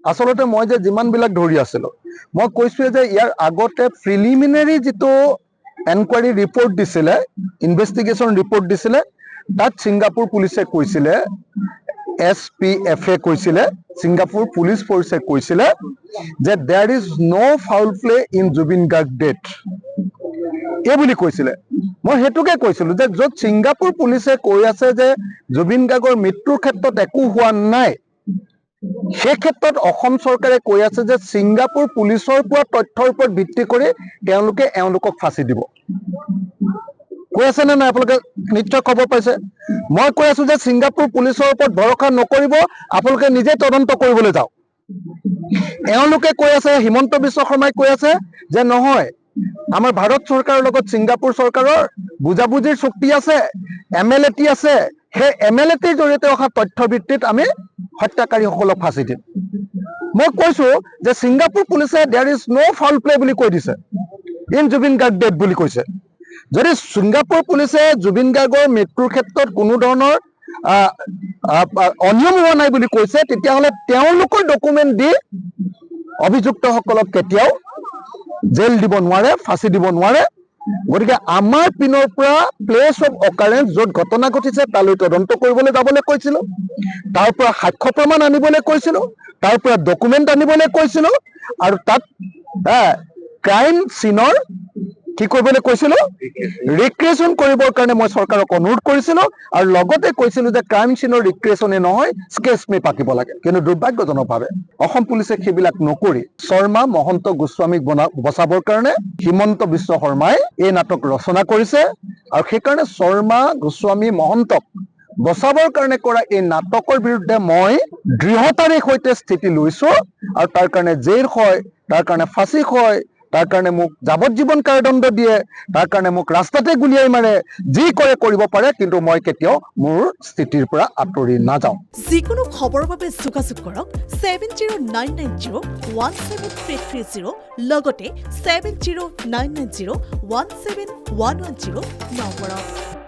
আচলতে মই যে যিমানবিলাক ধৰি আছিলোঁ মই কৈছোঁ যে ইয়াৰ আগতে প্ৰিলিমিনাৰী যিটো এনকুৱাৰী ৰিপৰ্ট দিছিলে ইনভেষ্টিগেশ্যন ৰিপৰ্ট দিছিলে তাত ছিংগাপুৰ পুলিচে কৈছিলে SPF কৈছিলে ছিংগাপুৰ পুলিচ ফ'ৰ্চে কৈছিলে যে there is no' foul play in Zubeen Garg death এই বুলি কৈছিলে মই হেতুকে কৈছিলোঁ যে য'ত ছিংগাপুৰ পুলিচে কৈ আছে যে জুবিন গাৰ্গৰ মৃত্যুৰ ক্ষেত্ৰত একো হোৱা নাই সেই ক্ষেত্ৰত অসম চৰকাৰে কৈ আছে যে ছিংগাপুৰ পুলিচৰ পোৱা তথ্যৰ ওপৰত ভিত্তি কৰি তেওঁলোকক ফাঁচি দিব কৈ আছে নে নাই আপোনালোকে নিশ্চয় খবৰ পাইছে মই কৈ আছো যে ছিংগাপুৰ পুলিচৰ ওপৰত ভৰসা নকৰিব আপোনালোকে নিজে তদন্ত কৰিবলৈ যাওক এওঁলোকে কৈ আছে হিমন্ত বিশ্ব শৰ্মাই কৈ আছে যে নহয় আমাৰ ভাৰত চৰকাৰৰ লগত ছিংগাপুৰ চৰকাৰৰ বুজাবুজিৰ চুক্তি আছে MLAT আছে সেই MLATৰ জৰিয়তে অহা তথ্য ভিত্তিত আমি হত্যাকাৰীসকলক ফাঁচি দিম মই কৈছো যে ছিংগাপুৰ পুলিচে there is no' foul play বুলি কৈ দিছে ইন জুবিন গাৰ্গ ডেথ বুলি কৈছে যদি ছিংগাপুৰ পুলিচে জুবিন গাৰ্গৰ মৃত্যুৰ ক্ষেত্ৰত কোনো ধৰণৰ অনিয়ম হোৱা নাই বুলি কৈছে তেতিয়াহ'লে তেওঁলোকৰ ডকুমেণ্ট দি অভিযুক্তসকলক কেতিয়াও জেল দিব নোৱাৰে ফাঁচি দিব নোৱাৰে গতিকে আমাৰ পিনৰ পৰা প্লেচ অফ অকাৰেঞ্চ য'ত ঘটনা ঘটিছে তালৈ তদন্ত কৰিবলৈ যাবলৈ কৈছিলোঁ তাৰ পৰা সাক্ষ্য প্ৰমাণ আনিবলৈ কৈছিলোঁ তাৰ পৰা ডকুমেণ্ট আনিবলৈ কৈছিলোঁ আৰু তাত ক্ৰাইম চিনৰ কি কৰিবলৈ কৈছিলোঁ ৰিক্ৰিয়েশ্যন কৰিবৰ কাৰণে মই চৰকাৰক অনুৰোধ কৰিছিলোঁ আৰু লগতে কৈছিলোঁ যে ক্ৰাইম চিনৰ ৰিক্ৰিয়েশ্যনে নহয় স্কেচ মেপ আঁকিব লাগে কিন্তু দুৰ্ভাগ্যজনকভাৱে অসম পুলিচে সেইবিলাক নকৰি শৰ্মা মহন্ত গোস্বামীক বচাবৰ কাৰণে হিমন্ত বিশ্ব শৰ্মাই এই নাটক ৰচনা কৰিছে আৰু সেইকাৰণে শৰ্মা গোস্বামী মহন্তক বচাবৰ কাৰণে কৰা এই নাটকৰ বিৰুদ্ধে মই দৃঢ়তাৰে সৈতে স্থিতি লৈছো আৰু তাৰ কাৰণে জেল হয় তাৰ কাৰণে ফাঁচি হয় তাৰ কাৰণে মোক যাৱজ্জীৱন কাৰাদণ্ড দিয়ে তাৰ কাৰণে মোক ৰাস্তাতে গুলিয়াই মাৰে যি কৰে কৰিব পাৰে কিন্তু মই কেতিয়াও মোৰ স্থিতিৰ পৰা আঁতৰি নাযাওঁ যিকোনো খবৰৰ বাবে যোগাযোগ কৰক 7099017330 লগতে 7099017110 নম্বৰত